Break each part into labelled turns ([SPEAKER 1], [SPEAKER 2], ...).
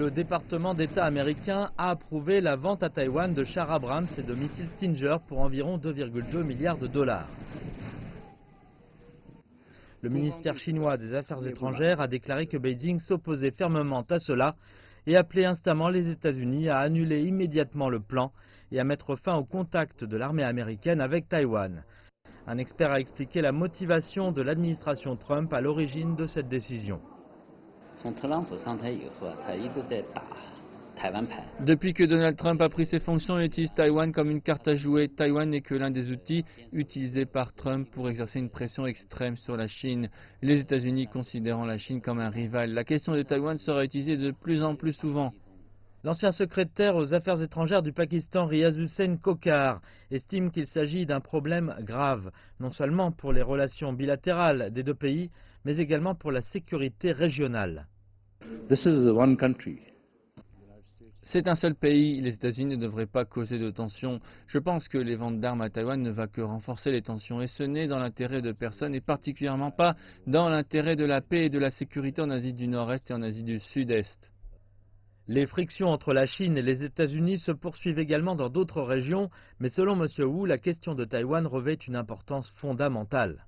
[SPEAKER 1] Le département d'État américain a approuvé la vente à Taïwan de chars Abrams et de missiles Stinger pour environ 2,2 milliards de dollars. Le ministère chinois des Affaires étrangères a déclaré que Beijing s'opposait fermement à cela et appelait instamment les États-Unis à annuler immédiatement le plan et à mettre fin au contact de l'armée américaine avec Taïwan. Un expert a expliqué la motivation de l'administration Trump à l'origine de cette décision.
[SPEAKER 2] Depuis que Donald Trump a pris ses fonctions, il utilise Taïwan comme une carte à jouer. Taïwan n'est que l'un des outils utilisés par Trump pour exercer une pression extrême sur la Chine. Les États-Unis considérant la Chine comme un rival, la question de Taïwan sera utilisée de plus en plus souvent.
[SPEAKER 1] L'ancien secrétaire aux affaires étrangères du Pakistan, Riaz Hussein Khokhar, estime qu'il s'agit d'un problème grave, non seulement pour les relations bilatérales des deux pays, mais également pour la sécurité régionale.
[SPEAKER 2] C'est un seul pays, les États-Unis ne devraient pas causer de tensions. Je pense que les ventes d'armes à Taïwan ne vont que renforcer les tensions et ce n'est dans l'intérêt de personne et particulièrement pas dans l'intérêt de la paix et de la sécurité en Asie du Nord-Est et en Asie du Sud-Est.
[SPEAKER 1] Les frictions entre la Chine et les États-Unis se poursuivent également dans d'autres régions, mais selon M. Wu, la question de Taïwan revêt une importance fondamentale.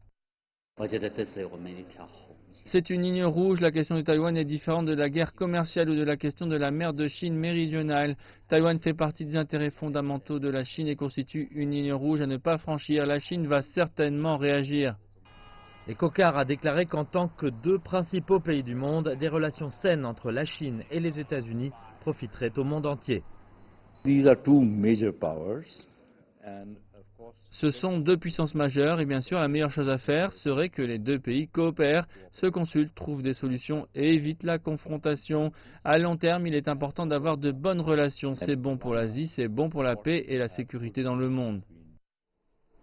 [SPEAKER 2] C'est une ligne rouge, la question de Taïwan est différente de la guerre commerciale ou de la question de la mer de Chine méridionale. Taïwan fait partie des intérêts fondamentaux de la Chine et constitue une ligne rouge à ne pas franchir. La Chine va certainement réagir.
[SPEAKER 1] Et Khokhar a déclaré qu'en tant que deux principaux pays du monde, des relations saines entre la Chine et les États-Unis profiteraient au monde entier.
[SPEAKER 2] Ce sont deux puissances majeures et bien sûr la meilleure chose à faire serait que les deux pays coopèrent, se consultent, trouvent des solutions et évitent la confrontation. À long terme, il est important d'avoir de bonnes relations. C'est bon pour l'Asie, c'est bon pour la paix et la sécurité dans le monde.